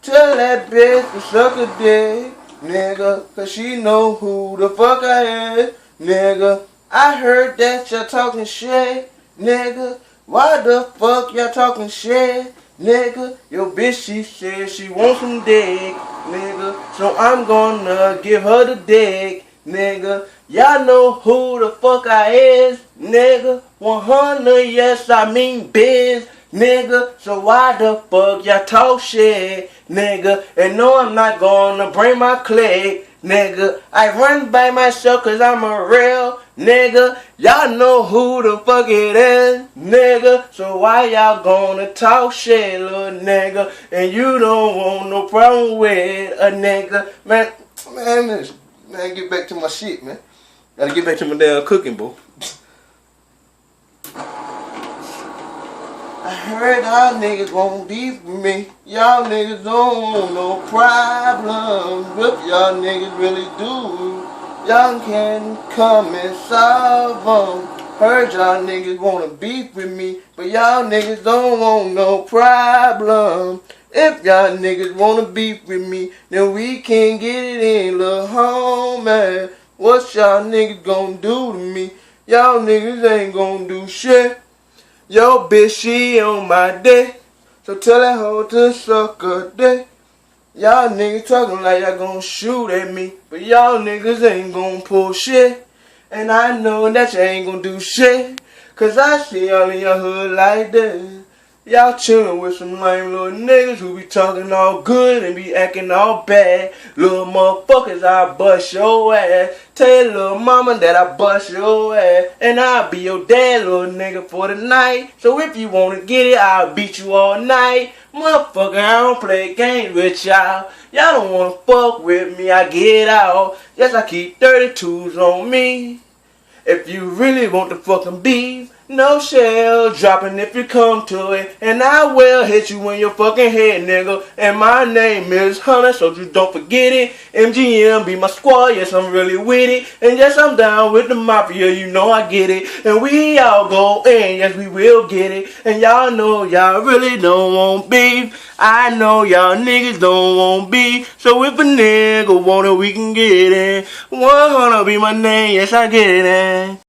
Tell that bitch to suck a dick, nigga, cause she know who the fuck I is, nigga. I heard that y'all talking shit, nigga. Why the fuck y'all talking shit, nigga? Your bitch, she said she wants some dick, nigga. So I'm gonna give her the dick, nigga. Y'all know who the fuck I is, nigga. 100, yes, I mean biz, nigga. So why the fuck y'all talk shit, nigga? And no, I'm not gonna bring my clique, nigga. I run by myself cause I'm a real nigga. Y'all know who the fuck it is, nigga. So why y'all gonna talk shit, little nigga? And you don't want no problem with a nigga. Man, get back to my shit, man. Gotta get back to my damn cooking, boo. I heard y'all niggas won't beef with me. Y'all niggas don't want no problems. If y'all niggas really do, y'all can come and solve them. Heard y'all niggas wanna beef with me, but y'all niggas don't want no problem. If y'all niggas wanna beef with me, then we can get it in, little homie. What y'all niggas gonna do to me? Y'all niggas ain't gonna do shit. Yo, bitch, she on my dick. So tell that hoe to suck a dick. Y'all niggas talking like y'all gonna shoot at me, but y'all niggas ain't gonna pull shit. And I know that you ain't gonna do shit, cause I see y'all in your hood like this. Y'all chillin' with some lame little niggas who be talking all good and be acting all bad. Little motherfuckers, I bust your ass. Tell your little mama that I bust your ass. And I'll be your dad, little nigga, for the night. So if you wanna get it, I'll beat you all night. Motherfucker, I don't play games with y'all. Y'all don't wanna fuck with me, I get out. Yes, I keep 32s on me. If you really want the fucking beef, no shell dropping if you come to it. And I will hit you in your fucking head, nigga. And my name is Hunter, so you don't forget it. MGM be my squad, yes, I'm really with it. And yes, I'm down with the mafia, you know I get it. And we all go in, yes, we will get it. And y'all know y'all really don't want beef. I know y'all niggas don't want beef. So if a nigga want it, we can get it. 100 be my name, yes, I get it.